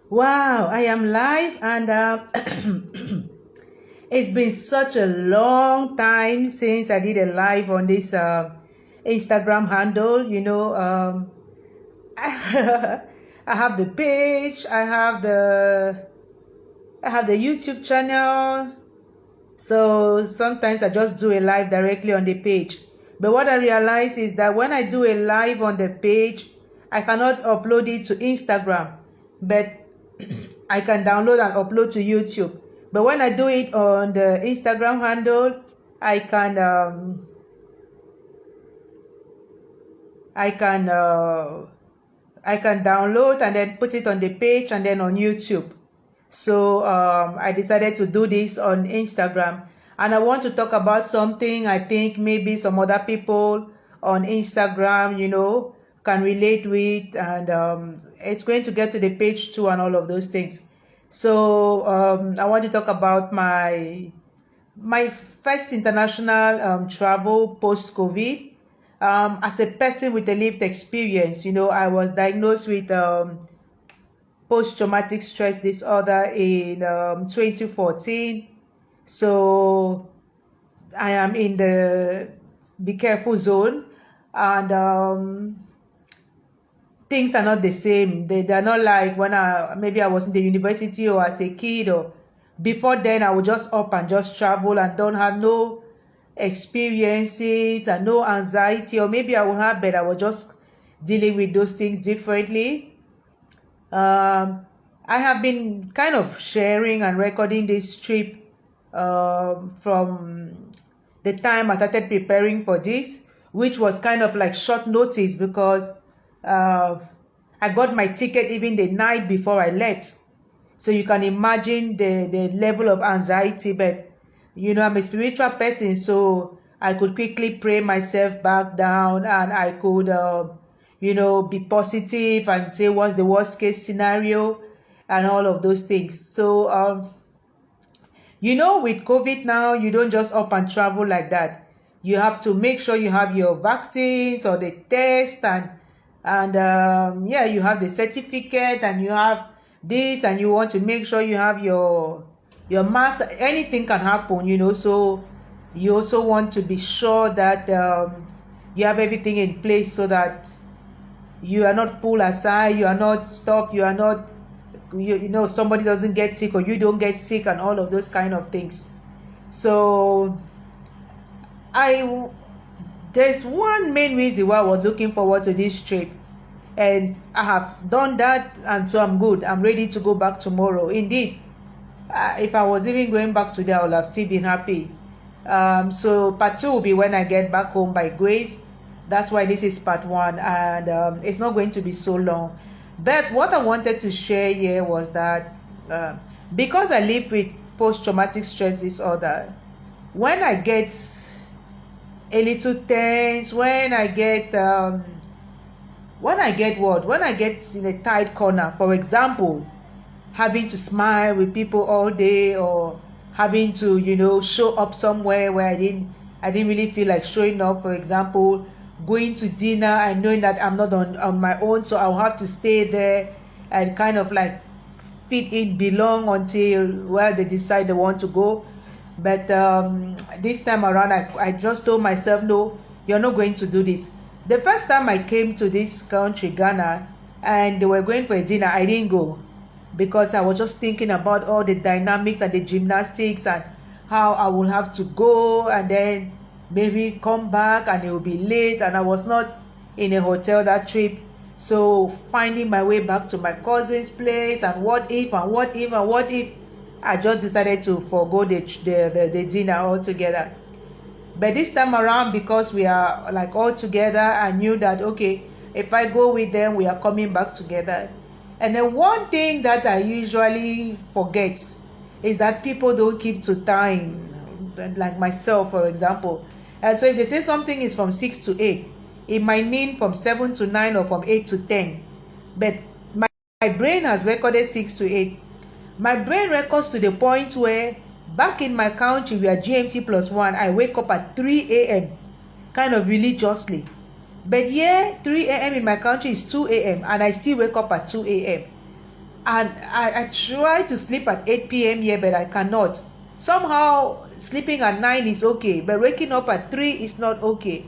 Wow, I am live and it's been such a long time since I did a live on this Instagram handle. I have the page, I have the YouTube channel. So sometimes I just do a live directly on the page. But what I realize is that when I do a live on the page, I cannot upload it to Instagram. But I can download and upload to YouTube. But when I do it on the Instagram handle, I can um, I can I can download and then put it on the page and then on YouTube. So I decided to do this on Instagram, and I want to talk about something I think maybe some other people on Instagram, can relate with, and it's going to get to the page too and all of those things. So I want to talk about my first international travel post-COVID. As a person with a lived experience, I was diagnosed with post-traumatic stress disorder in 2014. So I am in the be careful zone, and things are not the same. They're not like when I was in the university or as a kid, or before then I would just up and just travel and don't have no experiences and no anxiety, or maybe I will have, but I was just dealing with those things differently. I have been kind of sharing and recording this trip from the time I started preparing for this, which was kind of like short notice because uh, I got my ticket even the night before I left. So you can imagine the level of anxiety. But I'm a spiritual person, so I could quickly pray myself back down, and I could be positive and say what's the worst case scenario and all of those things. So with COVID now, you don't just up and travel like that. You have to make sure you have your vaccines or the test, and yeah, you have the certificate, and you have this, and you want to make sure you have your marks. Anything can happen, so you also want to be sure that you have everything in place so that you are not pulled aside, you are not stopped, you are not somebody doesn't get sick or you don't get sick and all of those kind of things. So I there's one main reason why I was looking forward to this trip, and I have done that, and so I'm good. I'm ready to go back tomorrow. Indeed, if I was even going back today, I would have still been happy. So part two will be when I get back home by grace. That's why this is part one, and it's not going to be so long. But what I wanted to share here was that because I live with post-traumatic stress disorder, when I get a little tense, when I get what? When I get in a tight corner, for example, having to smile with people all day, or having to show up somewhere where I didn't really feel like showing up. For example, going to dinner and knowing that I'm not on my own, so I'll have to stay there and kind of like fit in, belong until where they decide they want to go. But this time around, I just told myself, no, you're not going to do this. The first time I came to this country, Ghana, and they were going for a dinner, I didn't go because I was just thinking about all the dynamics and the gymnastics and how I will have to go and then maybe come back and it will be late, and I was not in a hotel that trip. So finding my way back to my cousin's place, and what if and what if and what if, I just decided to forego the dinner altogether. But this time around, because we are like all together, I knew that okay, if I go with them, we are coming back together. And then one thing that I usually forget is that people don't keep to time, like myself, for example. And so if they say something is from 6 to 8, it might mean from 7 to 9 or from 8 to 10. But my brain has recorded 6 to 8. My brain records to the point where back in my country, we are GMT plus 1. I wake up at 3 a.m. kind of religiously. But here, 3 a.m. in my country is 2 a.m. and I still wake up at 2 a.m. And I try to sleep at 8 p.m. here, but I cannot. Somehow sleeping at 9 is okay, but waking up at 3 is not okay.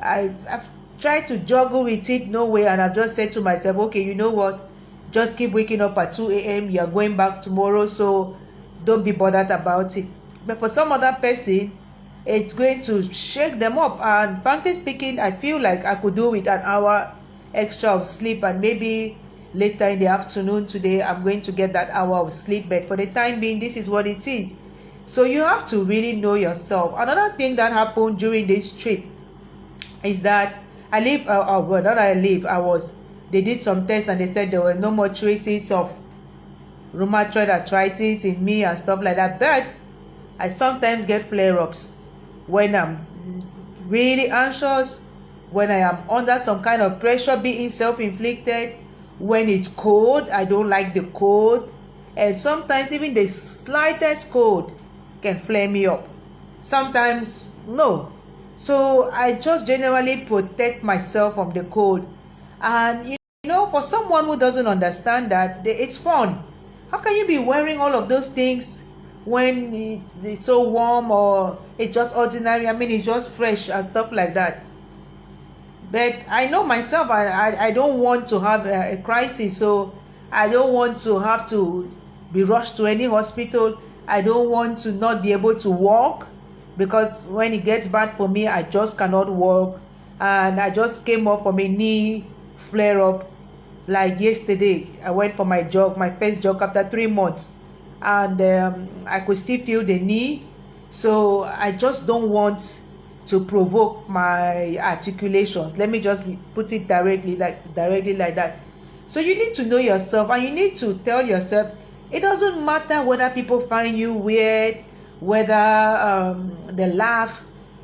I've tried to juggle with it, no way, and I've just said to myself, okay, you know what? Just keep waking up at 2 a.m. You're going back tomorrow, so don't be bothered about it. But for some other person, it's going to shake them up. And frankly speaking, I feel like I could do with an hour extra of sleep, and maybe later in the afternoon today I'm going to get that hour of sleep. But for the time being, this is what it is. So you have to really know yourself. Another thing that happened during this trip is that they did some tests and they said there were no more traces of rheumatoid arthritis in me and stuff like that. But I sometimes get flare-ups when I'm really anxious, when I am under some kind of pressure, being self-inflicted, when it's cold. I don't like the cold, and sometimes even the slightest cold can flare me up. Sometimes no. So I just generally protect myself from the cold. And for someone who doesn't understand that, it's fun. How can you be wearing all of those things when it's so warm, or it's just ordinary? I mean, it's just fresh and stuff like that. But I know myself, I don't want to have a crisis, so I don't want to have to be rushed to any hospital. I don't want to not be able to walk, because when it gets bad for me, I just cannot walk. And I just came up from a knee flare up like yesterday. I went for my first jog after 3 months, and I could still feel the knee. So I just don't want to provoke my articulations. Let me just put it directly like that. So you need to know yourself, and you need to tell yourself, it doesn't matter whether people find you weird, whether they laugh,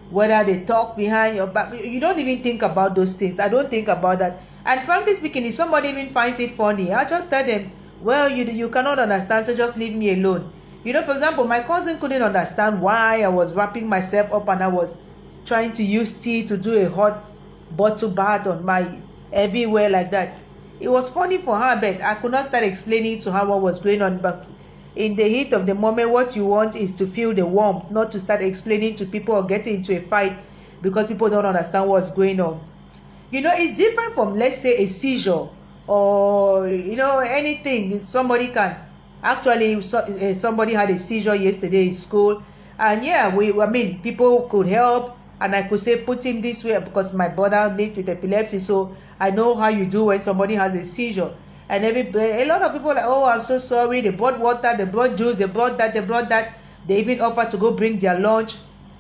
whether they talk behind your back. You don't even think about those things. I don't think about that. And frankly speaking, if somebody even finds it funny, I just tell them, well, you cannot understand, so just leave me alone. For example, my cousin couldn't understand why I was wrapping myself up and I was trying to use tea to do a hot bottle bath on my everywhere like that. It was funny for her, but I could not start explaining to her what was going on. But in the heat of the moment, what you want is to feel the warmth, not to start explaining to people or getting into a fight because people don't understand what's going on. It's different from, let's say, a seizure or anything. Somebody can actually, somebody had a seizure yesterday in school, and people could help, and I could say, put him this way, because my brother lived with epilepsy, so I know how you do when somebody has a seizure. And a lot of people are like, oh, I'm so sorry. They brought water, they brought juice, they brought that. They even offered to go bring their lunch.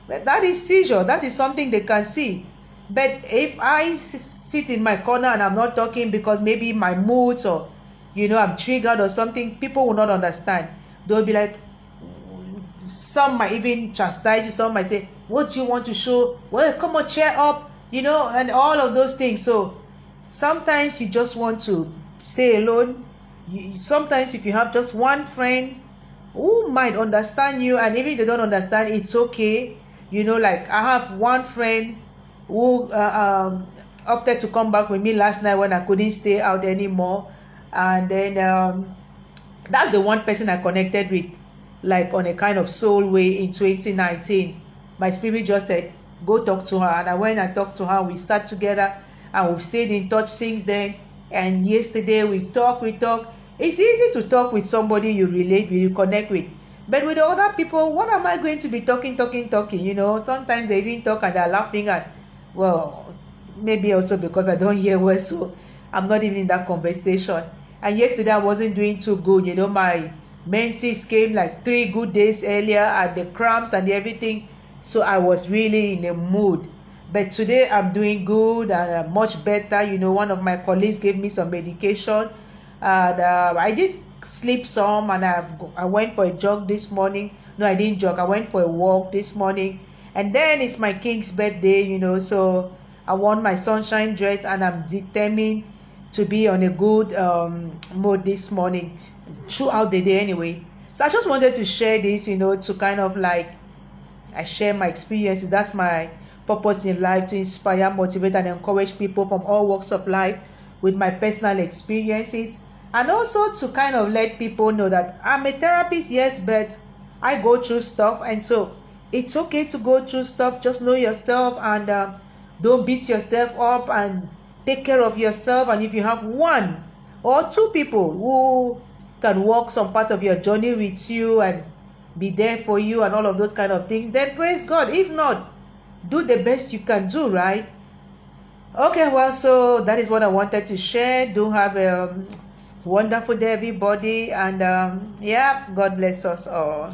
But that is seizure. That is something they can see. But if I sit in my corner and I'm not talking because maybe my moods or I'm triggered or something, people will not understand. They'll be like, some might even chastise you, some might say, what do you want to show? Well, come on, cheer up, and all of those things. So sometimes you just want to stay alone. Sometimes if you have just one friend who might understand you, and even if they don't understand, it's okay. Like I have one friend who opted to come back with me last night when I couldn't stay out anymore. And then that's the one person I connected with, like on a kind of soul way in 2019. My spirit just said, go talk to her. And I went and talked to her. We sat together and we've stayed in touch since then. And yesterday we talked. It's easy to talk with somebody you relate with, you connect with. But with the other people, what am I going to be talking? Sometimes they even talk and they're laughing at, well, maybe also because I don't hear well, so I'm not even in that conversation. And yesterday I wasn't doing too good. My menses came like 3 good days earlier, and the cramps and everything. So I was really in a mood. But today I'm doing good and I'm much better. One of my colleagues gave me some medication, and I did sleep some, and I went for a jog this morning. No, I didn't jog. I went for a walk this morning. And then it's my king's birthday, so I wore my sunshine dress, and I'm determined to be on a good mood this morning, throughout the day anyway. So I just wanted to share this, to kind of like, I share my experiences. That's my purpose in life, to inspire, motivate, and encourage people from all walks of life with my personal experiences. And also to kind of let people know that I'm a therapist, yes, but I go through stuff, and so it's okay to go through stuff. Just know yourself, and don't beat yourself up, and take care of yourself. And if you have one or two people who can walk some part of your journey with you and be there for you and all of those kind of things, then praise God. If not, do the best you can do, right? Okay, well, so that is what I wanted to share. Do have a wonderful day, everybody, and yeah, God bless us all.